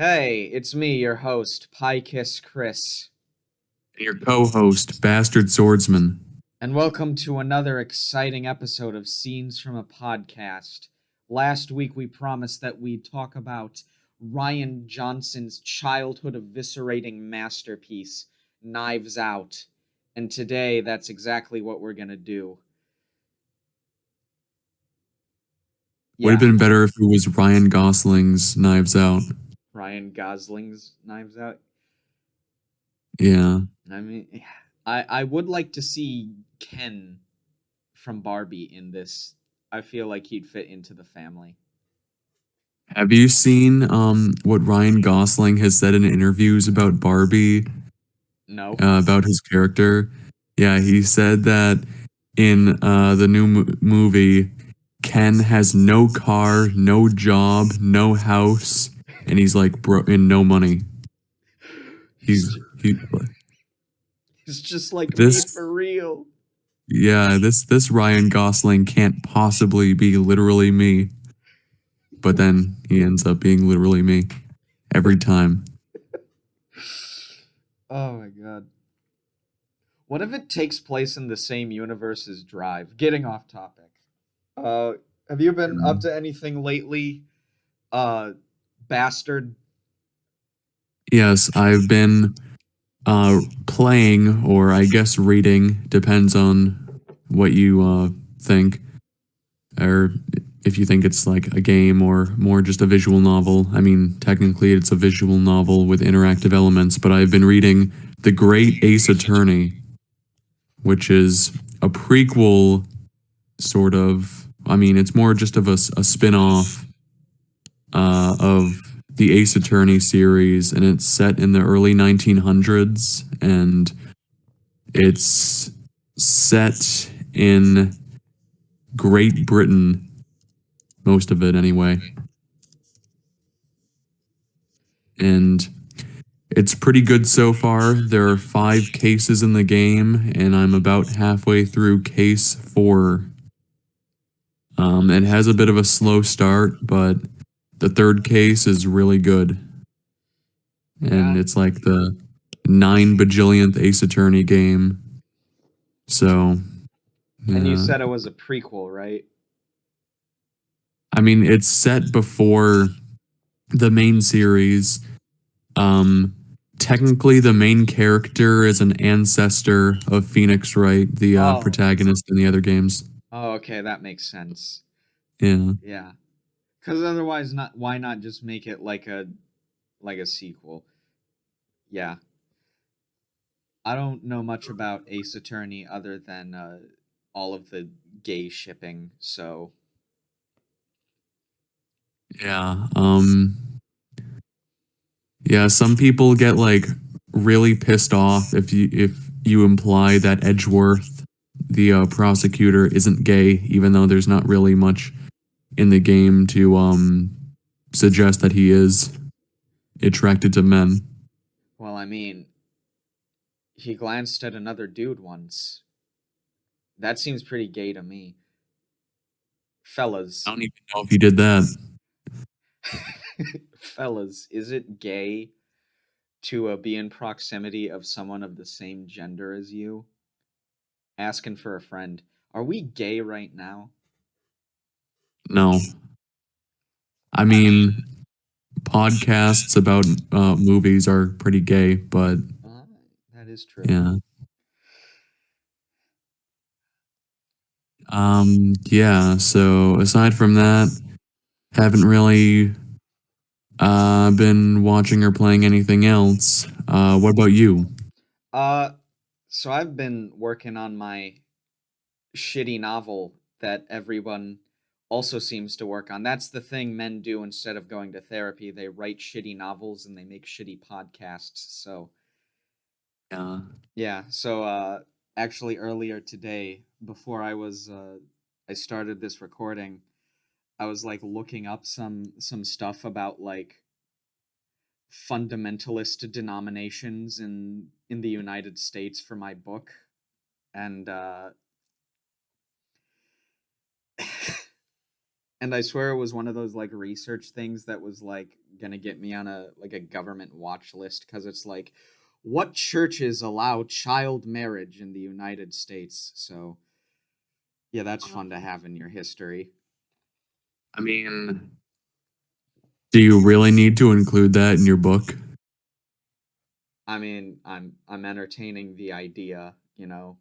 Hey, it's me, your host, Pikiss-Chris, And your co-host, Bastard Swordsman. and welcome to another exciting episode of Scenes from a Podcast. Last week we promised that we'd talk about Ryan Johnson's childhood eviscerating masterpiece, Knives Out, and today that's exactly what we're gonna do. Would have Yeah, been better if it was Ryan Gosling's Knives Out. Ryan Gosling's Knives Out. Yeah. I mean, I would like to see Ken from Barbie in this. I feel like he'd fit into the family. Have you seen what Ryan Gosling has said in interviews about Barbie, No. about his character? Yeah, he said that in the new movie, Ken has no car, no job, no house, and he's like and no money. He's He he's just like me this for real. yeah, this Ryan Gosling can't possibly be literally me. But then he ends up being literally me every time. Oh my god. What if it takes place in the same universe as Drive? Getting off topic. Uh have you been up Mm. to anything lately? Uh Bastard. Yes, I've been playing, or I guess reading, depends on what you think, or if you think it's like a game or more just a visual novel. I mean, technically it's a visual novel with interactive elements, but I've been reading The Great Ace Attorney, which is a prequel, sort of. I mean, it's more just of a spin-off of the Ace Attorney series, and it's set in the early 1900s, and it's set in Great Britain, most of it anyway. And it's pretty good so far. There are 5 cases in the game, and I'm about halfway through case 4. It has a bit of a slow start, but the third case is really good. And Yeah. it's like the 9 bajillionth Ace Attorney game. So, And you yeah. said it was a prequel, right? I mean, it's set before the main series. Um, Technically, the main character is an ancestor of Phoenix Wright, the Oh. protagonist in the other games. Oh, okay, that makes sense. Yeah. Yeah. Cuz otherwise not why not just make it like a sequel? Yeah. I don't know much about Ace Attorney other than all of the gay shipping. So Yeah. Yeah, some people get like really pissed off if you imply that Edgeworth, the prosecutor, isn't gay, even though there's not really much in the game to suggest that he is attracted to men. well, I mean, he glanced at another dude once. That seems pretty gay to me, I fellas. don't even know if he did that. Fellas, is it gay to be in proximity of someone of the same gender as you? Asking for a friend. Are we gay right now? No. I mean, podcasts about movies are pretty gay, but Uh, that is true. yeah. Yeah, so aside from that, haven't really been watching or playing anything else. What about you? Uh, so I've been working on my shitty novel that everyone also seems to work on. That's the thing men do instead of going to therapy. They write shitty novels and they make shitty podcasts. So, Yeah. yeah. So, actually earlier today, before I started this recording, I was like looking up some stuff about like fundamentalist denominations in the United States for my book, and And I swear it was one of those like research things that was like gonna get me on a government watch list because it's like what churches allow child marriage in the United States. So yeah, that's fun to have in your history. I mean, do you really need to include that in your book? I mean, I'm entertaining the idea, you know.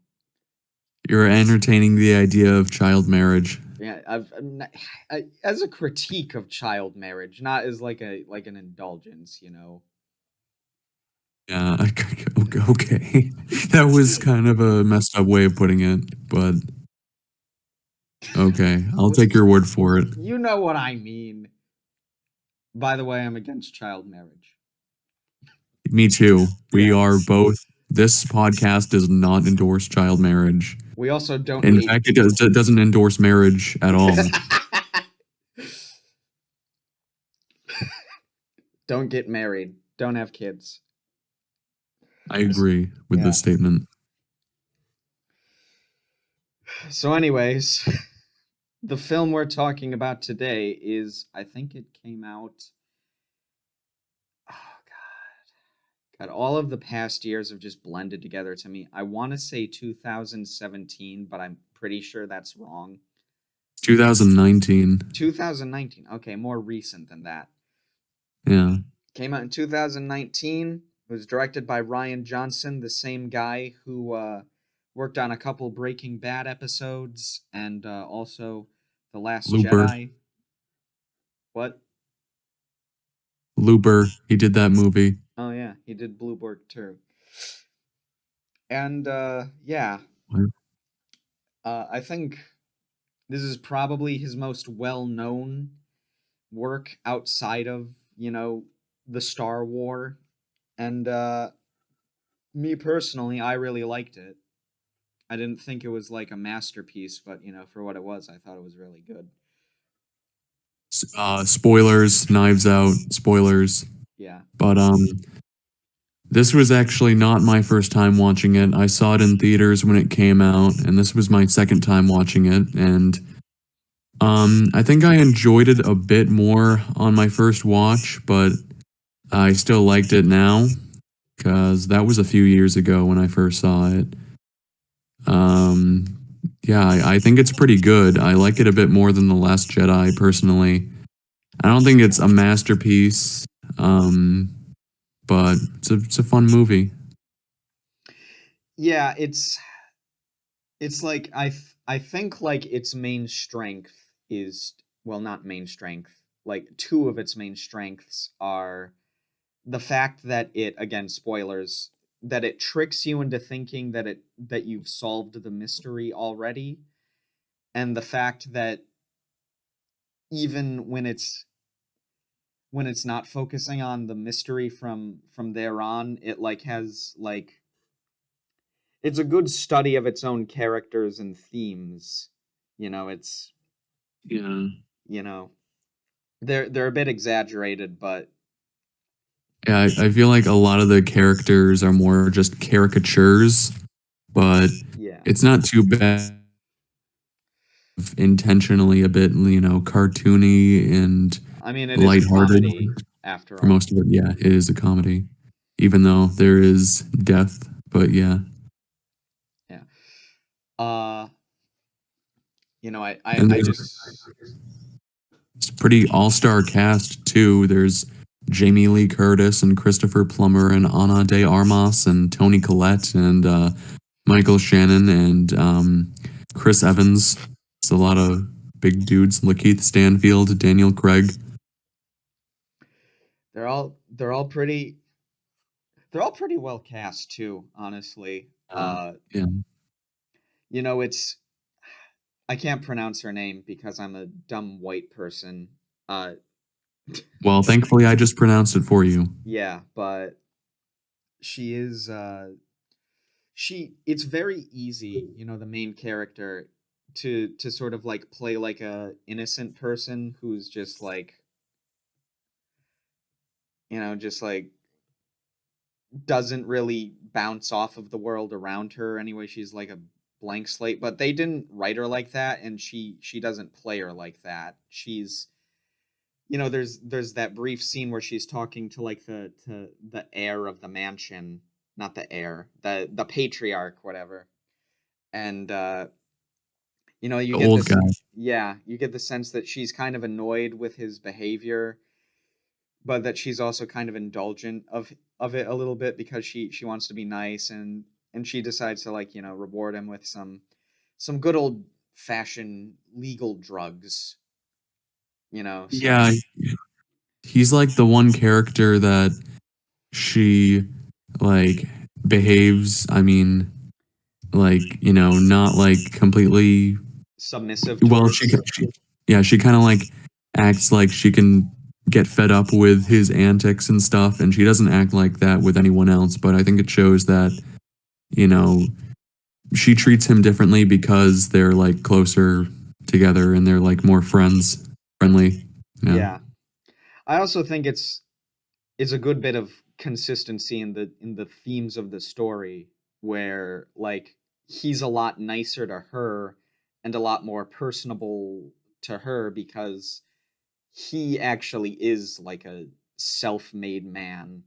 You're entertaining the idea of child marriage. Yeah, as a critique of child marriage, not as like an indulgence, you know. Yeah, okay. That was kind of a messed up way of putting it, but okay. I'll take your word for it. You know what I mean. By the way, I'm against child marriage. Me too. We Yeah. are both. This podcast does not endorse child marriage. We also don't In hate. fact, it doesn't endorse marriage at all. Don't get married. Don't have kids. I agree with Yeah. this statement. So, anyways, the film we're talking about today is, I think it came out. Oh, God. God, all of the past years have just blended together to me. I want to say 2017, but I'm pretty sure that's wrong. 2019. 2019. Okay, more recent than that. Yeah. Came out in 2019. It was directed by Rian Johnson, the same guy who worked on a couple Breaking Bad episodes and also The Last Looper. Jedi. What? Looper. He did that movie. Oh yeah, he did Blueberg too. And yeah, I think this is probably his most well-known work outside of, you know, the Star War. And me personally, I really liked it. I didn't think it was like a masterpiece, but you know, for what it was, I thought it was really good. Spoilers, Knives Out, spoilers. Yeah. But this was actually not my first time watching it. I saw it in theaters when it came out, and this was my second time watching it. And I think I enjoyed it a bit more on my first watch, but I still liked it now because that was a few years ago when I first saw it. Um, yeah, I think it's pretty good. I like it a bit more than The Last Jedi, personally. I don't think it's a masterpiece, but it's a fun movie. Yeah, it's like I think like its main strength is, well, not main strength. Like two of its main strengths are the fact that it, again, spoilers, that it tricks you into thinking that you've solved the mystery already, and the fact that even when it's not focusing on the mystery from there on, it like has like it's a good study of its own characters and themes. You know, it's Yeah. you know they're a bit exaggerated, but Yeah, I feel like a lot of the characters are more just caricatures, but yeah. it's not too bad. Intentionally a bit, cartoony and I mean, it is a lighthearted comedy after for all. most of it. Yeah, it is a comedy, even though there is death. But yeah, Yeah. Uh, you know, and I there's just it's a pretty all-star cast too. There's Jamie Lee Curtis and Christopher Plummer and Ana de Armas and Toni Collette and Michael Shannon and Chris Evans. It's a lot of big dudes. Lakeith Stanfield, Daniel Craig. they're all pretty well cast too, honestly. Yeah. You know, it's I can't pronounce her name because I'm a dumb white person. Uh, Well, thankfully, I just pronounced it for you. yeah, but she is she it's very easy, you know, the main character to sort of like play like a innocent person who's just like, you know, just like doesn't really bounce off of the world around her. Anyway, she's like a blank slate, but they didn't write her like that, and she doesn't play her like that. She's there's that brief scene where she's talking to like the heir of the mansion, not the heir, the patriarch, whatever. And you The get old this, guy. yeah, you get the sense that she's kind of annoyed with his behavior, but that she's also kind of indulgent of it a little bit because she wants to be nice, and she decides to like reward him with some good old fashioned legal drugs, so Yeah, he's like the one character that she like behaves. I mean, like not like completely. submissive Well, towards. yeah, she kind of like acts like she can get fed up with his antics and stuff, and she doesn't act like that with anyone else. But I think it shows that you know she treats him differently because they're like closer together and they're like more friendly. Yeah. Yeah, I also think it's a good bit of consistency in the themes of the story, where like he's a lot nicer to her and a lot more personable to her because he actually is like a self-made man,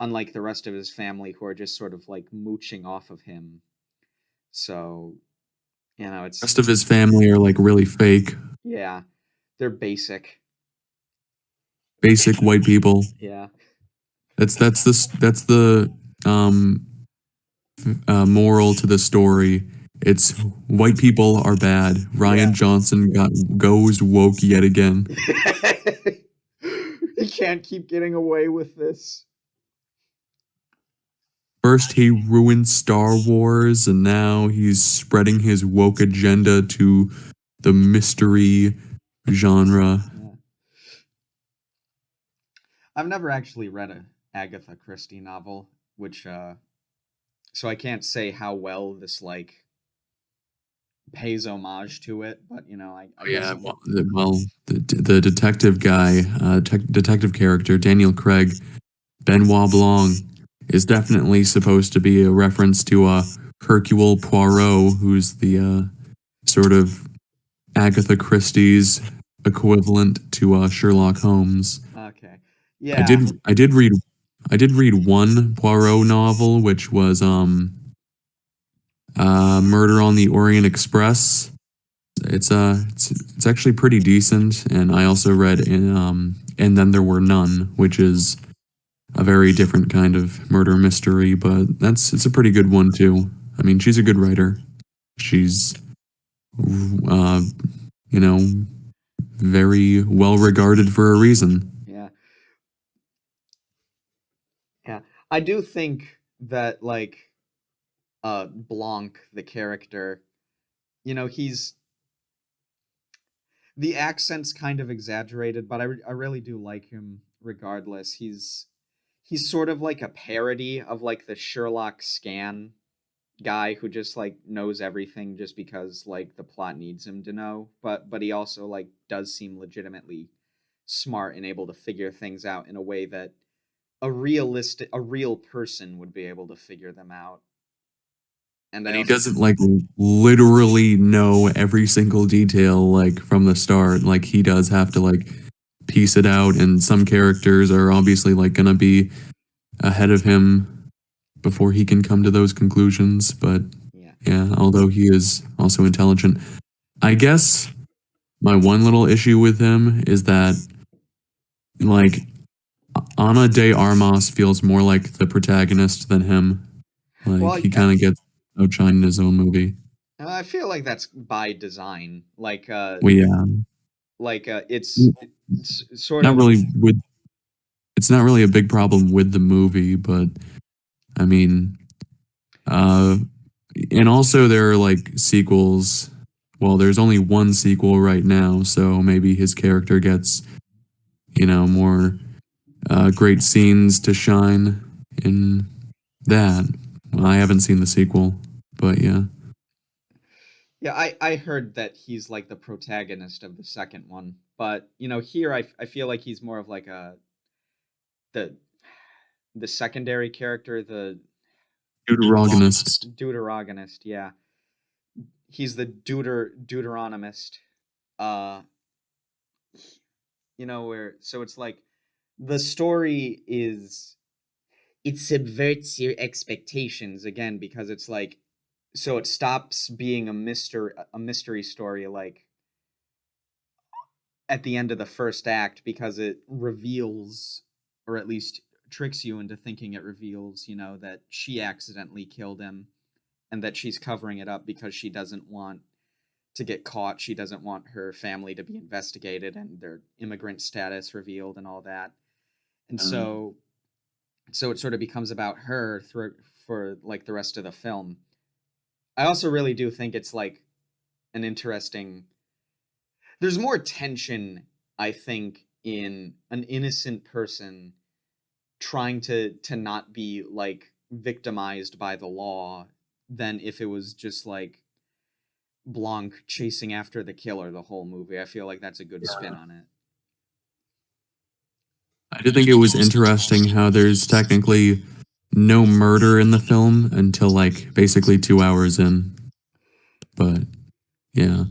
unlike the rest of his family who are just sort of like mooching off of him. So, it's Rest of his family are like really fake, yeah, they're basic. basic white people. Yeah. That's the moral to the story. It's white people are bad. Yeah. Ryan Johnson goes woke yet again. He can't keep getting away with this. First he ruined Star Wars, and now he's spreading his woke agenda to the mystery genre. Yeah. I've never actually read a Agatha Christie novel, which so I can't say how well this like pays homage to it, but I Oh guess yeah, the detective guy, detective character Daniel Craig, Benoit Blanc, is definitely supposed to be a reference to Hercule Poirot, who's the sort of Agatha Christie's equivalent to Sherlock Holmes. okay. I Yeah. did I did read I did read one Poirot novel, which was Murder on the Orient Express. It's actually pretty decent, and I also read in and then there were none, which is a very different kind of murder mystery, but it's a pretty good one too. I mean, she's a good writer. She's uh you know very well regarded for a reason. Yeah. Yeah. I do think that like Blanc, the character, he's the accent's kind of exaggerated, but I really do like him regardless. He's sort of like a parody of like the Sherlock scan guy who just like knows everything just because like the plot needs him to know, but he also like does seem legitimately smart and able to figure things out in a way that a real person would be able to figure them out. And I And he also doesn't like literally know every single detail like from the start. Like he does have to like piece it out, and some characters are obviously like gonna be ahead of him before he can come to those conclusions. But yeah. yeah, although he is also intelligent, I guess my one little issue with him is that like Ana de Armas feels more like the protagonist than him. Like Well, he kind of gets outshine in his own movie. I feel like that's by design. Well, yeah, It's sort not of really with. It's not really a big problem with the movie, but I mean, uh, and also there are like sequels. Well, there's only one sequel right now, so maybe his character gets more great scenes to shine in that. Well, I haven't seen the sequel, but yeah. yeah. I heard that he's like the protagonist of the second one, but here I feel like he's more of like the the secondary character, the Deuteragonist. deuteragonist. Yeah, he's the Deuteronomist. Uh, where so it's like the story is it subverts your expectations again because it's like so it stops being a mystery story like at the end of the first act because it reveals or at least tricks you into thinking it reveals, that she accidentally killed him and that she's covering it up because she doesn't want to get caught. She doesn't want her family to be investigated and their immigrant status revealed and all that. And so it sort of becomes about her for like the rest of the film. I also really do think it's like an interesting there's more tension, I think, in an innocent person trying to not be like victimized by the law than if it was just like Blanc chasing after the killer the whole movie. I feel like that's a good spin on it. I did think it was interesting how there's technically no murder in the film until like basically 2 hours in. But yeah.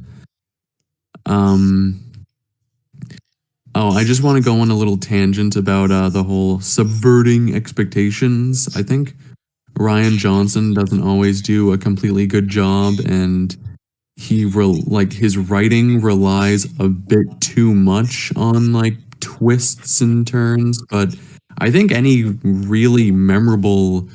Oh, I just want to go on a little tangent about the whole subverting expectations. I think Rian Johnson doesn't always do a completely good job, and his writing relies a bit too much on like twists and turns. But I think any really memorable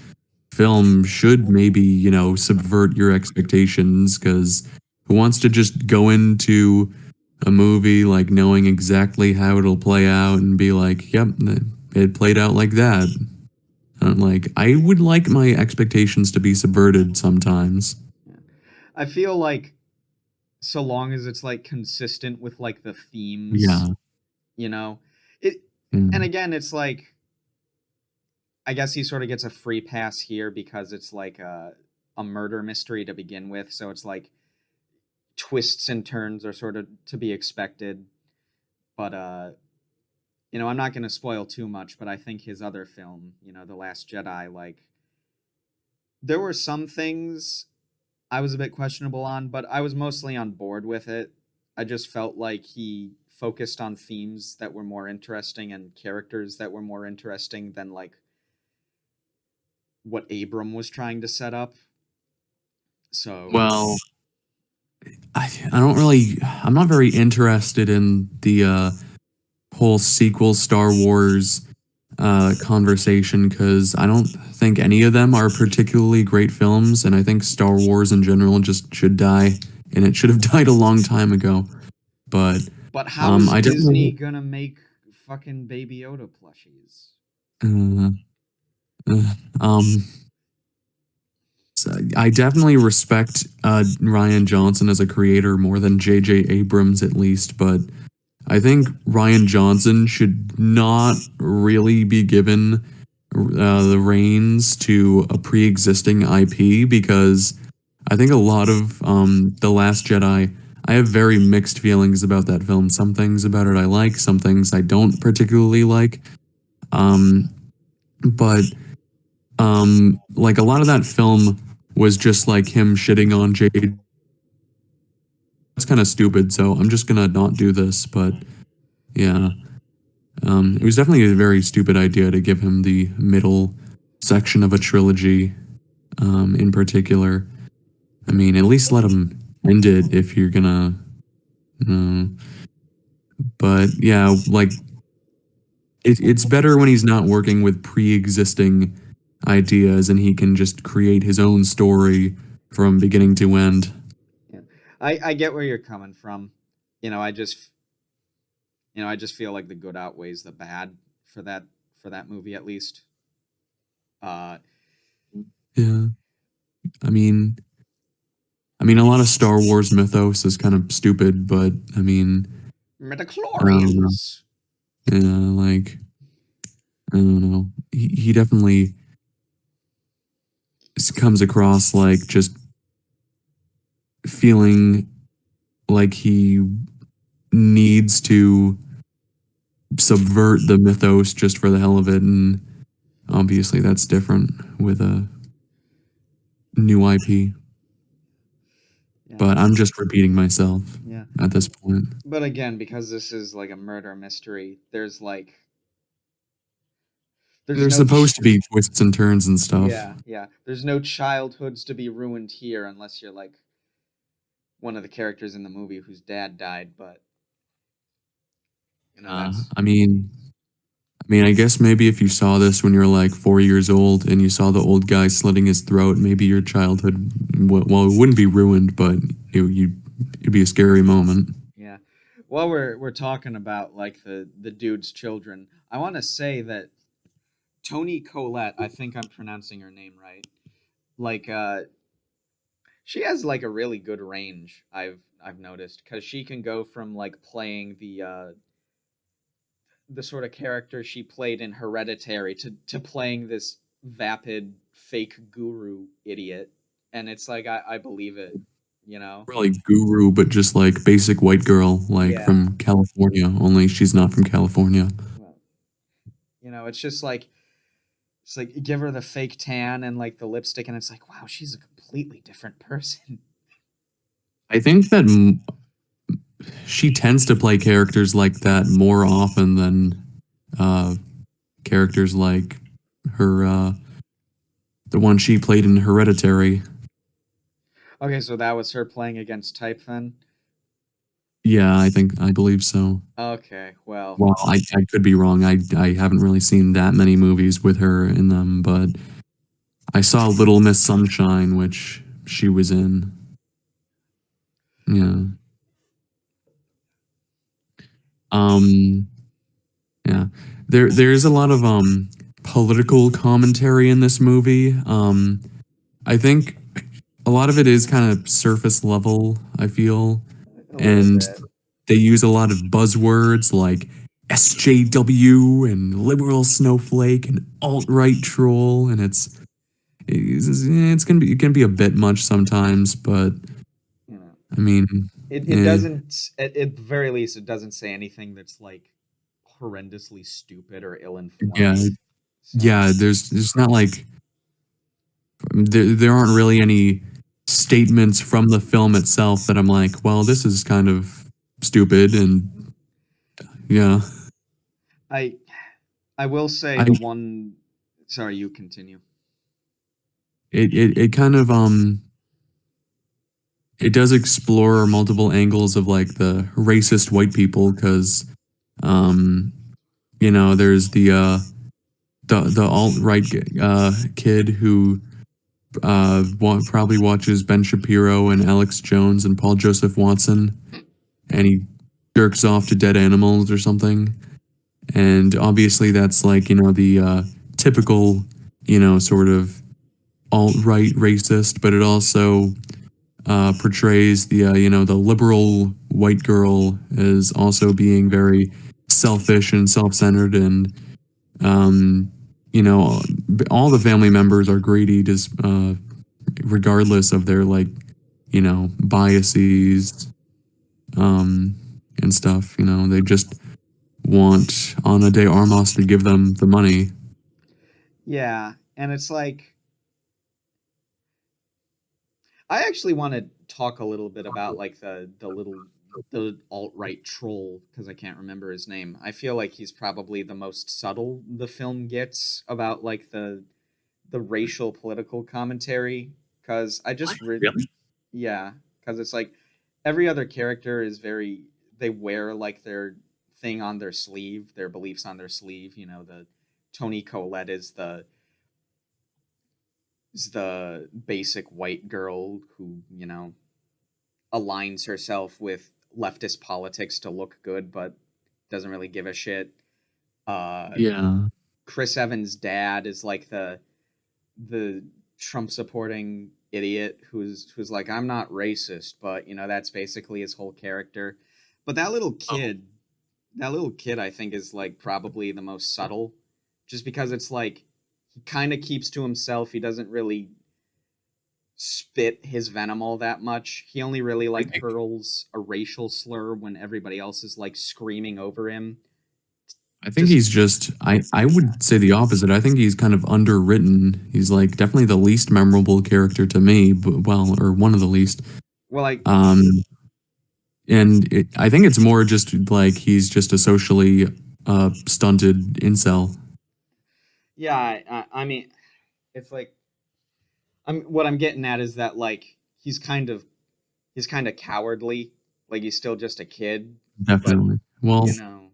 film should maybe subvert your expectations, because who wants to just go into a movie like knowing exactly how it'll play out and be like, yep, it played out like that. Like, I would like my expectations to be subverted sometimes. I feel like so long as it's like consistent with like the themes, Yeah. It and again, it's like I guess he sort of gets a free pass here because it's like a murder mystery to begin with, so it's like twists and turns are sort of to be expected. But I'm not going to spoil too much, but I think his other film, The Last Jedi, like there were some things I was a bit questionable on, but I was mostly on board with it. I just felt like he focused on themes that were more interesting and characters that were more interesting than like what Abram was trying to set up. So Well, I'm not very interested in the whole sequel Star Wars conversation, because I don't think any of them are particularly great films, and I think Star Wars in general just should die, and it should have died a long time ago. But how is Disney gonna make fucking Baby Yoda plushies? So I definitely respect Rian Johnson as a creator more than J.J. Abrams, at least, but I think Rian Johnson should not really be given the reins to a pre-existing IP, because I think a lot of The Last Jedi, I have very mixed feelings about that film. Some things about it I like, some things I don't particularly like. But like a lot of that film was just like him shitting on Jade. It's kind of stupid, so I'm just gonna not do this. But yeah, it was definitely a very stupid idea to give him the middle section of a trilogy, in particular. I mean, at least let him end it if you're gonna. But yeah, like it's better when he's not working with pre-existing ideas and he can just create his own story from beginning to end. Yeah. I get where you're coming from. I just feel like the good outweighs the bad for that movie at least. Yeah. I mean a lot of Star Wars mythos is kind of stupid, but I mean midichlorians. Yeah, like I don't know. He definitely comes across like just feeling like he needs to subvert the mythos just for the hell of it, and obviously that's different with a new IP. but I'm just repeating myself Yeah. at this point. But again, because this is like a murder mystery, there's There's no supposed to be twists and turns and stuff. yeah. There's no childhoods to be ruined here unless you're like one of the characters in the movie whose dad died, but that's I guess maybe if you saw this when you were like 4 years old and you saw the old guy slitting his throat, maybe your childhood, well, it wouldn't be ruined, but it'd be a scary moment. yeah. While we're talking about like the dude's children, I want to say that Toni Collette, I think I'm pronouncing her name right. Like she has like a really good range. I've noticed cuz she can go from like playing the sort of character she played in Hereditary to playing this vapid fake guru idiot, and it's like I believe it, you know. Probably guru, but just like basic white girl, like Yeah. from California, only she's not from California. Well, it's like give her the fake tan and like the lipstick, and it's like wow, she's a completely different person. I think that she tends to play characters like that more often than characters like her, the one she played in Hereditary. Okay, so that was her playing against type then. Yeah, I believe so. Okay, well, I could be wrong. I haven't really seen that many movies with her in them, but I saw Little Miss Sunshine, which she was in. Yeah. Yeah. There's a lot of political commentary in this movie. I think a lot of it is kind of surface level, I feel. And they use a lot of buzzwords like SJW and liberal snowflake and alt-right troll, and it's gonna be a bit much sometimes, but I mean, it doesn't at the very least it doesn't say anything that's like horrendously stupid or ill-informed. Yeah, there's not like there aren't really any statements from the film itself that I'm like, well, this is kind of stupid, and yeah. I will say the one. Sorry, you continue. It kind of it does explore multiple angles of like the racist white people because there's the alt-right kid who probably watches Ben Shapiro and Alex Jones and Paul Joseph Watson, and he jerks off to dead animals or something. And obviously that's like, the typical, sort of alt-right racist, but it also portrays the liberal white girl as also being very selfish and self-centered, and all the family members are greedy, just regardless of their biases and stuff. They just want Ana de Armas to give them the money. Yeah, and it's like I actually want to talk a little bit about like the alt-right troll, because I can't remember his name. I feel like he's probably the most subtle the film gets about like the racial political commentary, because I just really? Yeah, because it's like every other character is they wear like their thing on their sleeve, their beliefs on their sleeve. The Toni Collette is the basic white girl who aligns herself with leftist politics to look good, but doesn't really give a shit. Yeah. Chris Evans' dad is like the Trump supporting idiot who's like, I'm not racist, but that's basically his whole character. But that little kid, I think is like probably the most subtle, just because it's like he kind of keeps to himself. He doesn't really spit his venom all that much. He only really like hurls a racial slur when everybody else is like screaming over him. I think he's just I would say the opposite. I think he's kind of underwritten. He's like definitely the least memorable character to me, but or one of the least. Well, like, Um, I think it's more just like he's just a socially stunted incel. yeah, I mean, it's like what I'm getting at is that like he's kind of cowardly, like he's still just a kid, but Definitely. Well, you know,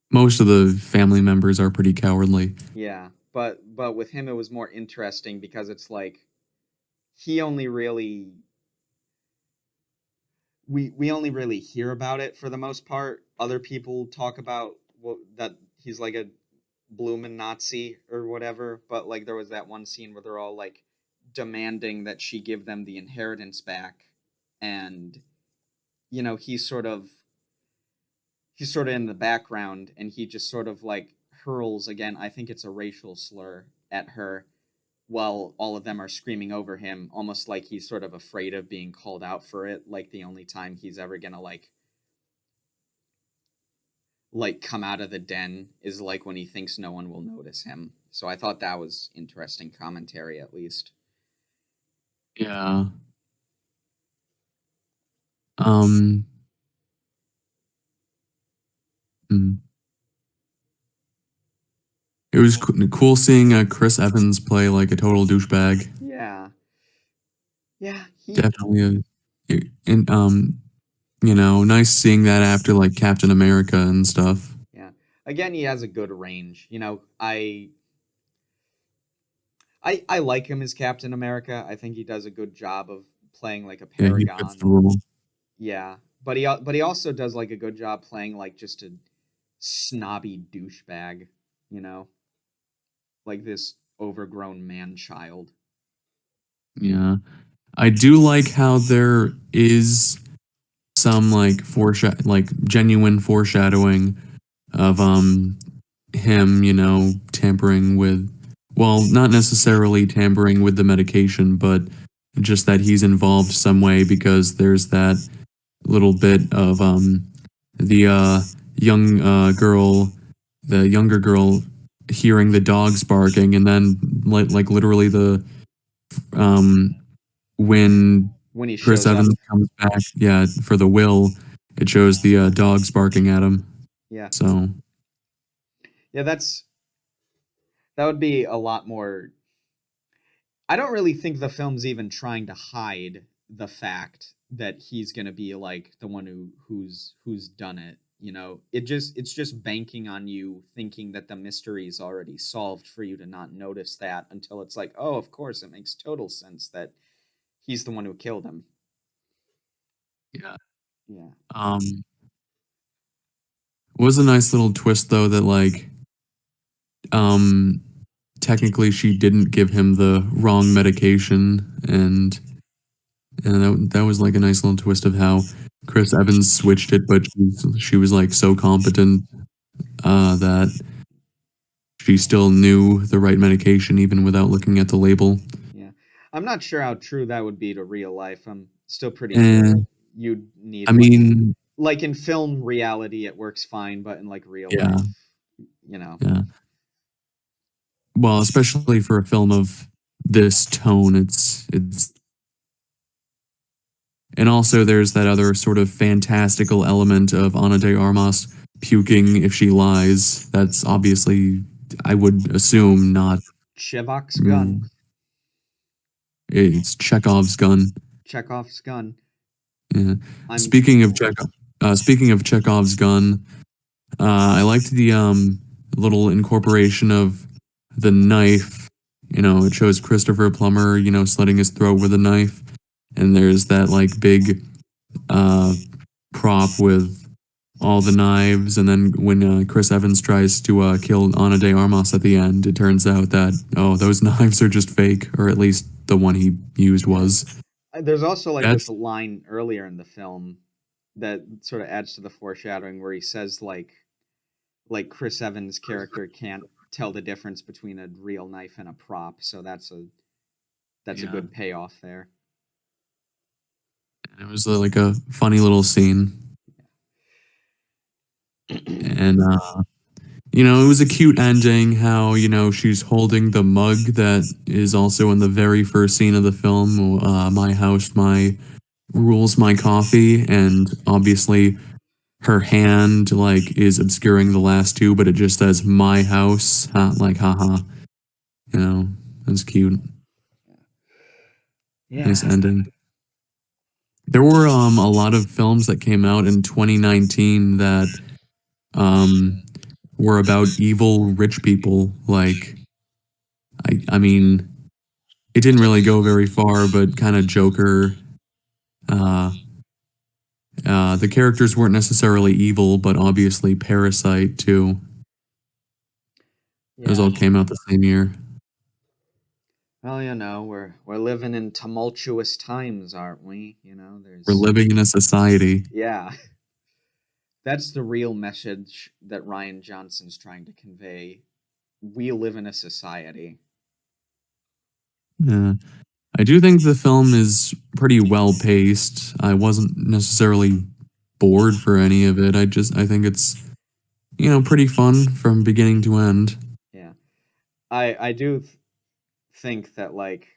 most of the family members are pretty cowardly. yeah, but with him it was more interesting because it's like he only really we only really hear about it for the most part. Other people talk about that he's like a bloomin' Nazi or whatever, but like there was that one scene where they're all like demanding that she give them the inheritance back, and you know he's sort of in the background, and he just sort of like hurls again. I think it's a racial slur at her while all of them are screaming over him, almost like he's sort of afraid of being called out for it. Like the only time he's ever gonna like come out of the den is like when he thinks no one will notice him. So I thought that was interesting commentary, at least. Yeah. Um. hmm. It was cool seeing Chris Evans play like a total douchebag. Yeah, yeah, he Definitely and nice seeing that after like Captain America and stuff. yeah. Again, he has a good range. You know, I like him as Captain America. I think he does a good job of playing like a Yeah, he fits the paragon. role. Yeah, but he also does like a good job playing like just a snobby douchebag. You know, like this overgrown man child. Yeah. I do like how there is some like like genuine foreshadowing of him, tampering with, well, not necessarily tampering with the medication, but just that he's involved some way, because there's that little bit of the young girl, the younger girl, hearing the dogs barking, and then like literally the um when When he Chris shows up. Evans comes back, yeah, for the will, it shows the dogs barking at him. Yeah, So yeah. That would be a lot more. I don't really think the film's even trying to hide the fact that he's gonna be like the one who's done it. You know, it's just banking on you thinking that the mystery is already solved for you to not notice that until it's like, oh, of course, it makes total sense that he's the one who killed him. yeah, Yeah, um, was a nice little twist though that like um technically she didn't give him the wrong medication, and that was like a nice little twist of how Chris Evans switched it, but she was like so competent that she still knew the right medication even without looking at the label. yeah. I'm not sure how true that would be to real life. I'm still pretty sure And you'd need I mean, like in film reality it works fine, but in like real yeah, life, you know. yeah. Well, especially for a film of this tone, it's and also there's that other sort of fantastical element of Ana de Armas puking if she lies. That's obviously, I would assume, not. Chevok's gun. mm, It's Chekhov's gun. Chekhov's gun. Yeah. I'm Speaking of Chekhov's gun, I liked the little incorporation of the knife. It shows Christopher Plummer, slitting his throat with a knife, and there's that like big uh, prop with all the knives, and then when Chris Evans tries to kill Ana de Armas at the end, it turns out that, oh, those knives are just fake, or at least the one he used yeah. was. There's also like this That's line earlier in the film that sort of adds to the foreshadowing where he says like Chris Evans' character can't tell the difference between a real knife and a prop, so that's a yeah. good payoff there. It was like a funny little scene, and it was a cute ending. How she's holding the mug that is also in the very first scene of the film. My house, my rules my coffee, and obviously her hand like is obscuring the last two, but it just says my house. Like haha, you know, that's cute. Nice Yeah. ending. There were a lot of films that came out in 2019 that um were about evil rich people. Like I mean, it didn't really go very far, but kind of Joker. Uh, the characters weren't necessarily evil, but obviously Parasite too. Those Yeah. all came out the same year. Well, we're living in tumultuous times, aren't we? We're There's living in a society. yeah. That's the real message that Ryan Johnson's trying to convey. We live in a society. Yeah. I do think the film is pretty well paced. I wasn't necessarily bored for any of it. I think it's, pretty fun from beginning to end. Yeah. I do think that like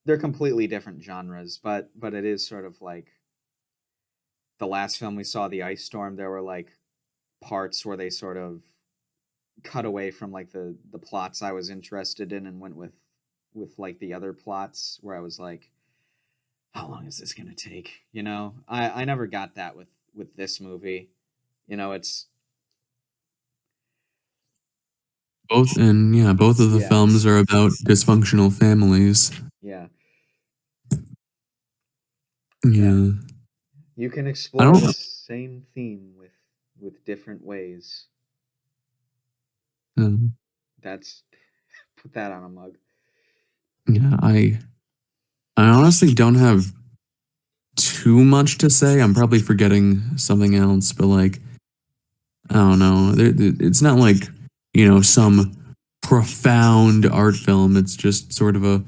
they're completely different genres, but it is sort of like the last film we saw, The Ice Storm, there were like parts where they sort of cut away from like the plots I was interested in and went with like the other plots where I was like, how long is this gonna take? I never got that with this movie. It's Both of the yeah, films are about dysfunctional families. yeah, yeah. Yeah. You can I explore don't, the same theme with different ways. uh, That's put that on a mug. yeah, I honestly don't have too much to say. I'm probably forgetting something else, but like, I don't know. It's not like, some profound art film. It's just sort of a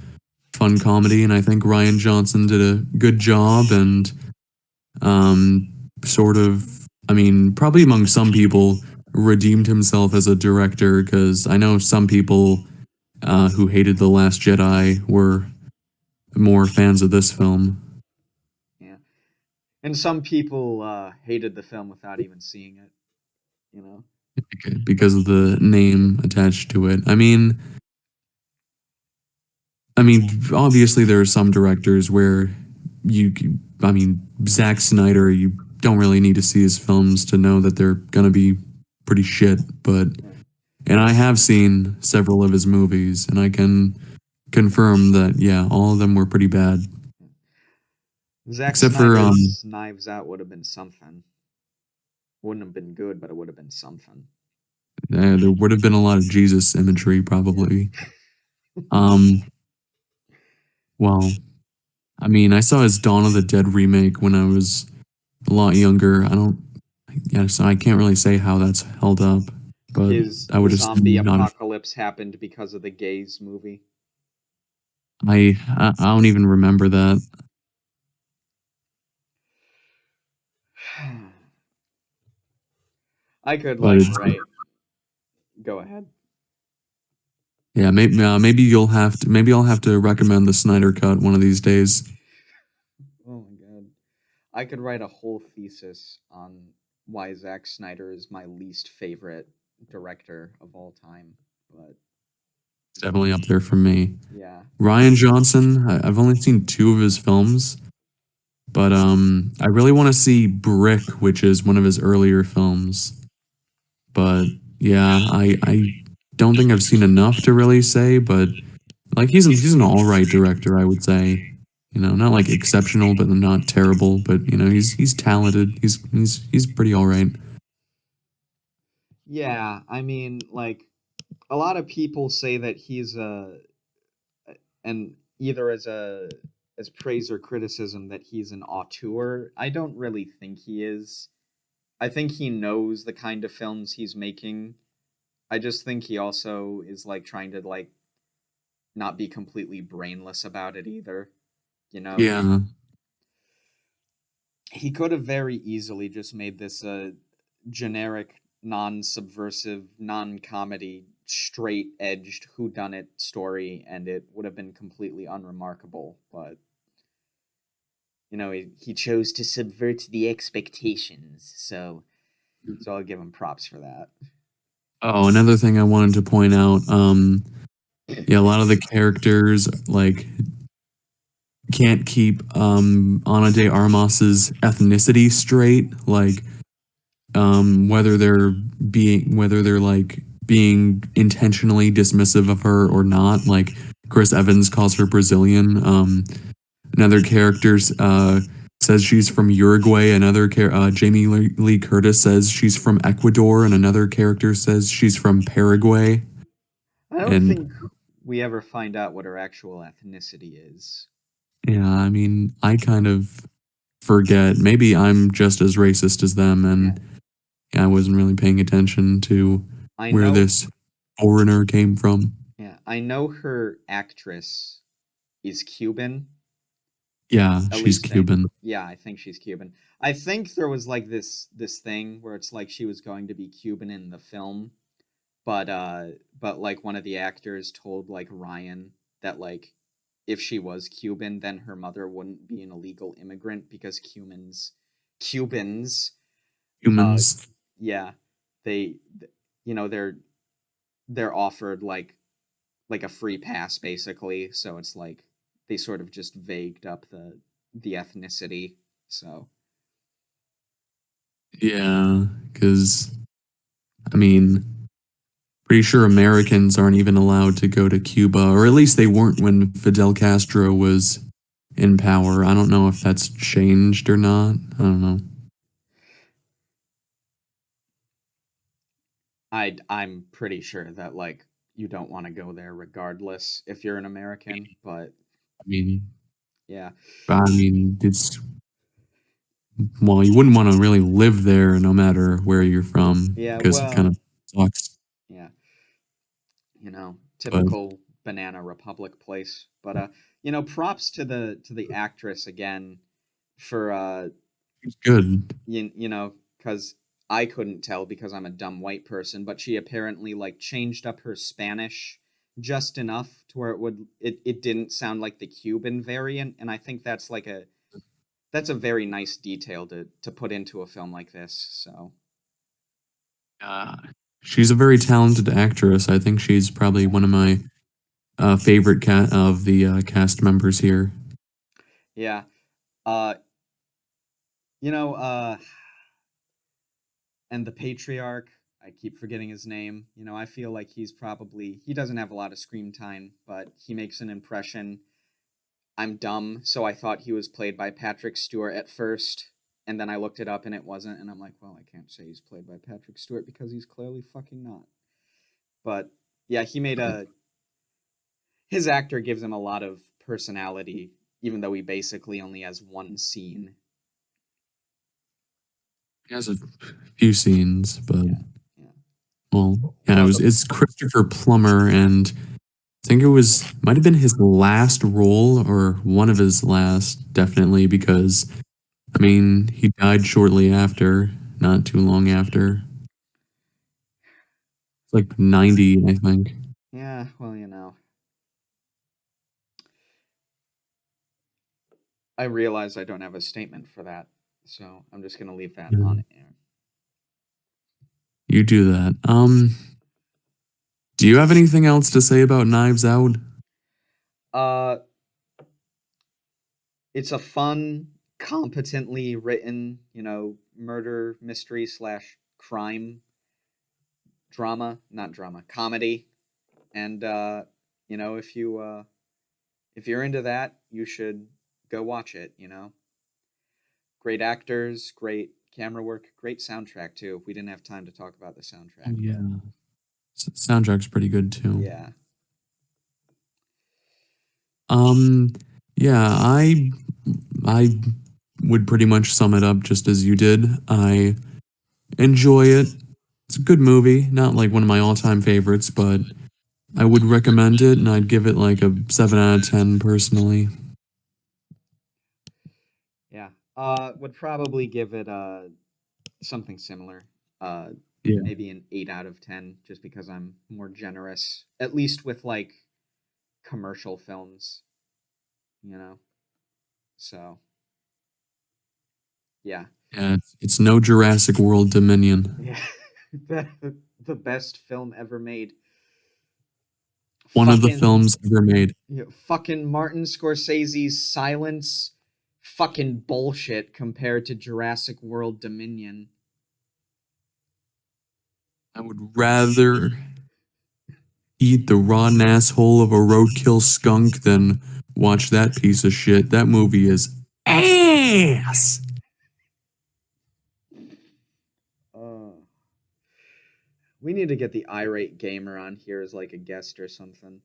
fun comedy, and I think Ryan Johnson did a good job and um sort of, I mean, probably among some people redeemed himself as a director, because I know some people who hated The Last Jedi were more fans of this film Yeah, and some people hated the film without even seeing it. You know. because of the name attached to it. I mean, obviously there are some directors where you, I mean, Zack Snyder, you don't really need to see his films to know that they're gonna be pretty shit. But Yeah. and I have seen several of his movies, and I can confirm that yeah, all of them were pretty bad, Zack except for Snyder's Knives Out would have been something. Wouldn't have been good, but it would have been something. there would have been a lot of Jesus imagery Yeah. probably. Um, well, I mean, I saw his Dawn of the Dead remake when I was a lot younger. I don't, yeah, so I can't really say how that's held up, but His I would zombie assume not. apocalypse happened because of the gays movie. I don't even remember that, I could but like it's write. Go ahead. yeah. Maybe I'll have to recommend the Snyder Cut one of these days. Oh my god. I could write a whole thesis on why Zack Snyder is my least favorite director of all time. But It's definitely up there for me. yeah. Ryan Johnson. I've only seen two of his films, but I really want to see Brick, which is one of his earlier films. But yeah, I don't think I've seen enough to really say, but like he's an all right director, I would say. Not like exceptional, but not terrible. But he's talented. He's pretty all right. Yeah, I mean, like a lot of people say that he's and either as praise or criticism that he's an auteur. I don't really think he is. I think he knows the kind of films he's making. I just think he also is like trying to like not be completely brainless about it either. You know, Yeah, he could have very easily just made this a generic, non-subversive, non-comedy, straight-edged whodunit story, and it would have been completely unremarkable. But he chose to subvert the expectations. So I'll give him props for that. Oh, another thing I wanted to point out. Yeah, a lot of the characters like can't keep Ana de Armas's ethnicity straight. Like whether they're like being intentionally dismissive of her or not. Like Chris Evans calls her Brazilian. Another character says she's from Uruguay. Jamie Lee Curtis says she's from Ecuador, and another character says she's from Paraguay. I don't And think we ever find out what her actual ethnicity is. yeah, I mean, I kind of forget. Maybe I'm just as racist as them, Yeah, and yeah, I wasn't really paying attention to I where know. this foreigner came from. Yeah, I know her actress is Cuban. Yeah, At she's least think. Cuban. Yeah, I think she's Cuban. I think there was like this thing where it's like she was going to be Cuban in the film, but like one of the actors told like Ryan that like if she was Cuban, then her mother wouldn't be an illegal immigrant because Cubans, uh, Humans. yeah, they, you know, they're offered like a free pass basically. So it's like they sort of just vagued up the ethnicity. So Yeah, because I mean, pretty sure Americans aren't even allowed to go to Cuba, or at least they weren't when Fidel Castro was in power. I don't know if that's changed or not. I don't know. I'm pretty sure that like you don't want to go there regardless if you're an American, but I mean, yeah. it's well, you wouldn't want to really live there no matter where you're from Yeah, because it kind well, of sucks. yeah, But typical banana republic place. But props to the actress again for it's good. cuz I couldn't tell because I'm a dumb white person, but she apparently like changed up her Spanish just enough to where it didn't sound like the Cuban variant, and I think that's a very nice detail to put into a film like this. So, Uh, she's a very talented actress. I think she's probably yeah. one of my favorite of the cast members here. Yeah. Uh you know, and the patriarch, I keep forgetting his name. I feel like he doesn't have a lot of screen time, but he makes an impression. I'm dumb, so I thought he was played by Patrick Stewart at first, and then I looked it up and it wasn't, and I'm like, well, I can't say he's played by Patrick Stewart because he's clearly fucking not. But yeah, his actor gives him a lot of personality, even though he basically only has one scene. He has a few scenes, but Yeah, yeah. well, yeah, Well, the it's Christopher Plummer, and I think it might have been his last role or one of his last, definitely, because I mean, he died shortly after, not too long after. It's like 90, I think. yeah, well, I realize I don't have a statement for that, so I'm just gonna leave that Yeah. on air. You do that. Do you have anything else to say about Knives Out? Uh, it's a fun, competently written, murder mystery slash crime drama, not drama, comedy, and if you're into that, you should go watch it. Great actors, great camera work, great soundtrack too. We didn't have time to talk about the soundtrack, but Yeah. Soundtrack's pretty good too. yeah, Um, yeah, I would pretty much sum it up just as you did. I enjoy it. It's a good movie, not like one of my all-time favorites, but I would recommend it, and I'd give it like a 7 out of 10 personally. yeah. Would probably give it something similar. Uh, Yeah. Maybe an 8 out of 10, just because I'm more generous, at least with like commercial films. You know, so Yeah. Yeah, it's no Jurassic World Dominion. Yeah. The best film ever made. One of the Fucking films ever made. fucking Martin Scorsese's Silence, fucking bullshit compared to Jurassic World Dominion. I would rather eat the rotten asshole of a roadkill skunk than watch that piece of shit. That movie is ass. We need to get the irate gamer on here as like a guest or something.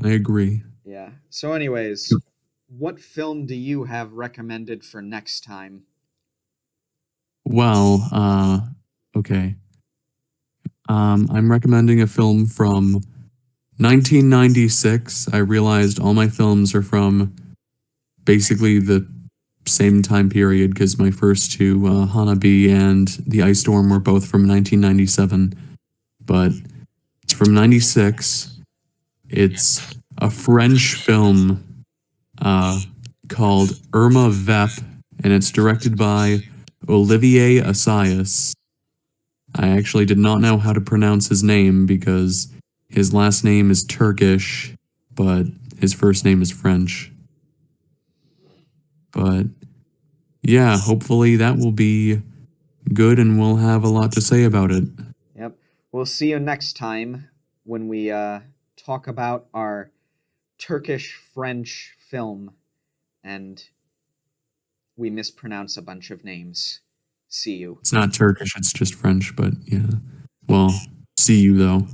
I agree. Yeah. So, anyways, what film do you have recommended for next time? Well, okay. I'm recommending a film from 1996. I realized all my films are from basically the same time period because my first two, Hanabi and The Ice Storm, were both from 1997. But it's from 96. It's a French film called Irma Vep, and it's directed by Olivier Assayas. I actually did not know how to pronounce his name because his last name is Turkish, but his first name is French. But yeah, hopefully that will be good and we'll have a lot to say about it. Yep. We'll see you next time when we talk about our Turkish French film and we mispronounce a bunch of names. See you. It's not Turkish, it's just French, but yeah. Well, see you though.